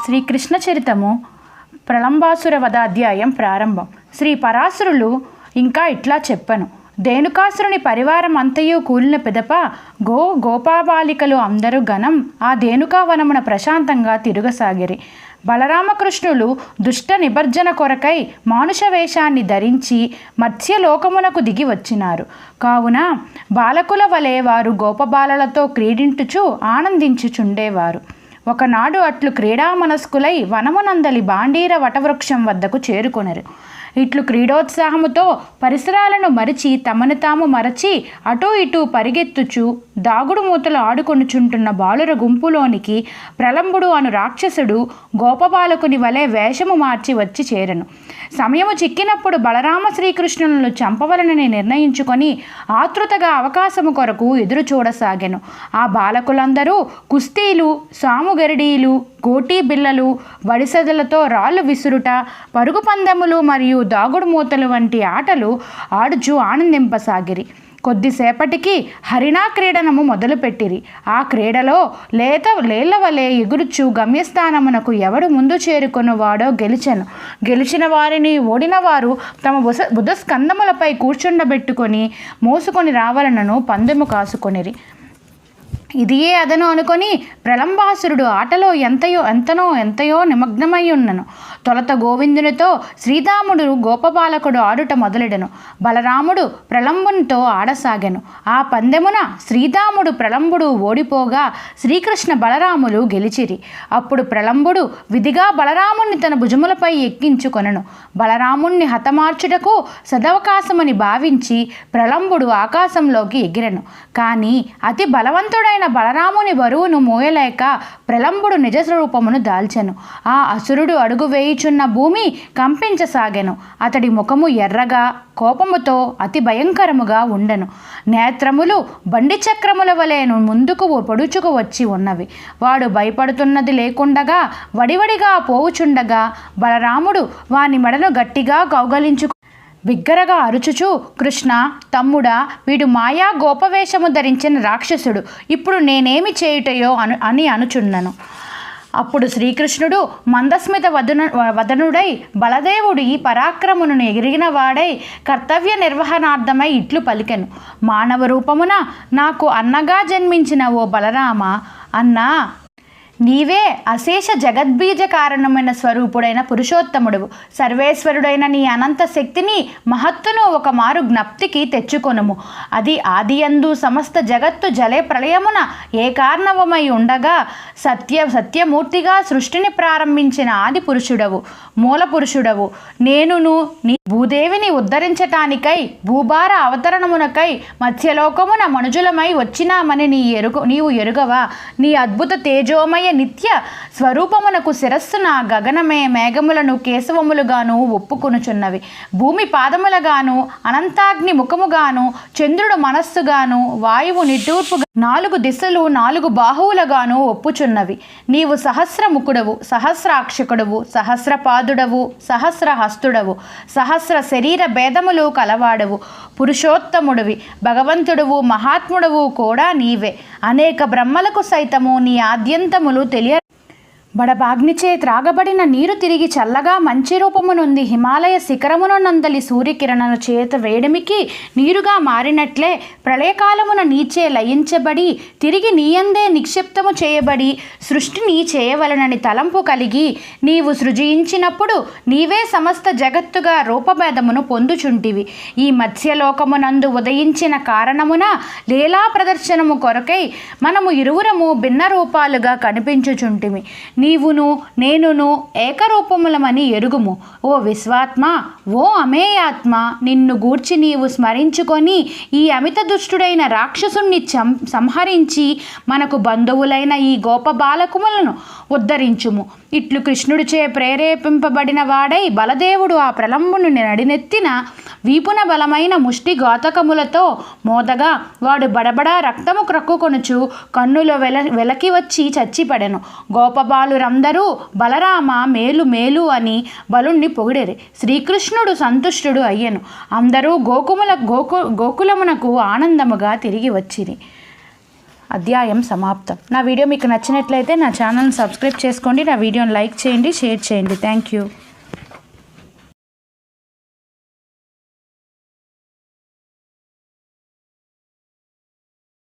శ్రీకృష్ణ చరితము ప్రళంబాసుర వధ అధ్యాయం ప్రారంభం. శ్రీ పరాశరులు ఇంకా ఇట్లా చెప్పను. ధేనుకాసురుని పరివారం అంతయు కూలిన పిదప గోపాబాలికలు అందరూ గణం ఆ ధేనుకావనమున ప్రశాంతంగా తిరుగసాగిరి. బలరామకృష్ణులు దుష్ట నిబర్జన కొరకై మానుష వేషాన్ని ధరించి మత్స్యలోకమునకు దిగి వచ్చినారు. కావున బాలకుల వలె వారు గోపబాలలతో క్రీడించుచు ఆనందించుచుండేవారు. ఒకనాడు అట్లు క్రీడామనస్కులై వనమునందలి బాండీర వటవృక్షం వద్దకు చేరుకొనరు. ఇట్లు క్రీడోత్సాహముతో పరిసరాలను మరిచి తమను తాము మరచి అటూ ఇటూ పరిగెత్తుచు దాగుడు మూతలు ఆడుకొనుచుంటున్న బాలుర గుంపులోనికి ప్రళంబుడు అను రాక్షసుడు గోపబాలకుని వలె వేషము మార్చి వచ్చి చేరను. సమయము చిక్కినప్పుడు బలరామ శ్రీకృష్ణులను చంపవలనని నిర్ణయించుకొని ఆతృతగా అవకాశము కొరకు ఎదురు చూడసాగెను. ఆ బాలకులందరూ కుస్తీలు, సాముగరిడీలు, గోటీ బిళ్ళలు, వడిసెదలతో రాళ్ళు విసురుట, పరుగు పందెములు మరియు దాగుడు మూతలు వంటి ఆటలు ఆడుచు ఆనందింపసాగిరి. కొద్దిసేపటికి హరిణా క్రీడనము మొదలుపెట్టిరి. ఆ క్రీడలో లేళ్ల వలె ఎగురుచు గమ్యస్థానమునకు ఎవడు ముందు చేరుకొనువాడో గెలిచిన వారిని ఓడిన వారు తమ బుధస్కందములపై కూర్చుండబెట్టుకొని మోసుకొని రావాలనను పందెము కాసుకొనిరి. ఇదియే అదను అనుకొని ప్రళంబాసురుడు ఆటలో ఎంతయో నిమగ్నమై ఉన్నను. తొలత గోవిందునితో శ్రీరాముడు గోపబాలకుడు ఆడుట మొదలెడను. బలరాముడు ప్రళంబునితో ఆడసాగెను. ఆ పందెమున శ్రీరాముడు ప్రళంబుడు ఓడిపోగా శ్రీకృష్ణ బలరాములు గెలిచిరి. అప్పుడు ప్రళంబుడు విధిగా బలరాముణ్ణి తన భుజములపై ఎక్కించుకొనెను. బలరాముణ్ణి హతమార్చుటకు సదవకాశమని భావించి ప్రళంబుడు ఆకాశంలోకి ఎగిరెను. కానీ అతి బలవంతుడైన బలరాముని బరువును మోయలేక ప్రళంబుడు నిజ స్వరూపమును దాల్చెను. ఆ అసురుడు అడుగు వేయుచున్న భూమి కంపించసాగెను. అతడి ముఖము ఎర్రగా కోపముతో అతి భయంకరముగా ఉండెను. నేత్రములు బండి చక్రముల వలెను ముందుకు పొడుచుకు వచ్చి ఉన్నవి. వాడు భయపడుతున్నది లేకుండగా వడివడిగా పోవుచుండగా బలరాముడు వాని మెడను గట్టిగా కౌగలించు బిగ్గరగా అరుచుచు, కృష్ణ తమ్ముడా, వీడు మాయా గోపవేషము ధరించిన రాక్షసుడు. ఇప్పుడు నేనేమి చేయుటయో అని అనుచున్నను. అప్పుడు శ్రీకృష్ణుడు మందస్మిత వదనుడై బలదేవుడు ఈ పరాక్రమును ఎగిరిన వాడై కర్తవ్య నిర్వహణార్థమై ఇట్లు పలికెను. మానవ రూపమున నాకు అన్నగా జన్మించిన ఓ బలరామ, అన్నా నీవే అశేష జగద్బీజ కారణమైన స్వరూపుడైన పురుషోత్తముడువు. సర్వేశ్వరుడైన నీ అనంత శక్తిని మహత్తును ఒక మారు జ్ఞప్తికి తెచ్చుకొనుము. ఆదియందు సమస్త జగత్తు జలే ప్రళయమున ఏ కారణవమై ఉండగా సత్యమూర్తిగా సృష్టిని ప్రారంభించిన ఆది పురుషుడవు, మూల పురుషుడవు. నేనును నీ భూదేవిని ఉద్ధరించటానికై భూభార అవతరణమునకై మత్స్యలోకమున మనుజులమై వచ్చినామని నీవు ఎరుగవా? నీ అద్భుత తేజోమయ నిత్య స్వరూపమునకు శిరస్సున గగనమే మేఘములను కేశవములుగాను ఒప్పుకొనుచున్నవి. భూమి పాదములుగాను, అనంతాగ్ని ముఖముగాను, చంద్రుడు మనస్సుగాను, వాయువు నిట్టూర్పుగా 4 దిశలు 4 బాహువులుగాను ఒప్పుచున్నవి. నీవు సహస్రముఖుడవు, సహస్రాక్షకుడవు, సహస్రపాదుడవు, సహస్రహస్తుడవు, సహస్ర శరీర భేదములు కలవాడవు, పురుషోత్తముడివి, భగవంతుడువు, మహాత్ముడవు కూడా నీవే. అనేక బ్రహ్మలకు సైతము నీ ఆద్యంతములు బడబాగ్నిచే త్రాగబడిన నీరు తిరిగి చల్లగా మంచి రూపమునుంది హిమాలయ శిఖరమునందలి సూర్యకిరణల చేత వేడిమికి నీరుగా మారినట్లే ప్రళయకాలమున నీచే లయించబడి తిరిగి నీయందే నిక్షిప్తము చేయబడి సృష్టిని చేయవలనని తలంపు కలిగి నీవు సృజించినప్పుడు నీవే సమస్త జగత్తుగా రూపభేదమును పొందుచుంటివి. ఈ మత్స్యలోకమునందు ఉదయించిన కారణమున లీలా ప్రదర్శనము కొరకై మనము ఇరువురము భిన్న రూపాలుగా కనిపించుచుంటిమి. నీవును నేనును ఏకరూపములమని ఎరుగుము. ఓ విశ్వాత్మ, ఓ అమేయాత్మ, నిన్ను గూర్చి నీవు స్మరించుకొని ఈ అమిత దుష్టుడైన రాక్షసుణ్ణి సంహరించి మనకు బంధువులైన ఈ గోప బాలకుములను ఉద్ధరించుము. ఇట్లు కృష్ణుడిచే ప్రేరేపింపబడిన వాడై బలదేవుడు ఆ ప్రళంబుని నడినెత్తిన వీపున బలమైన ముష్టి ఘాతకములతో మోదగా వాడు బడబడా రక్తము క్రక్కుకొనుచు కన్నులో వెలకి వచ్చి చచ్చిపడెను. గోపబాలురందరూ బలరామ మేలు మేలు అని బలుణ్ణి పొగిడేరి. శ్రీకృష్ణుడు సంతుష్టుడు అయ్యెను. అందరూ గోకులమునకు ఆనందముగా తిరిగి వచ్చిరి. అధ్యాయం సమాప్తం. నా వీడియో మీకు నచ్చినట్లయితే నా ఛానల్ని సబ్స్క్రైబ్ చేసుకోండి, నా వీడియోని లైక్ చేయండి, షేర్ చేయండి. Thank you.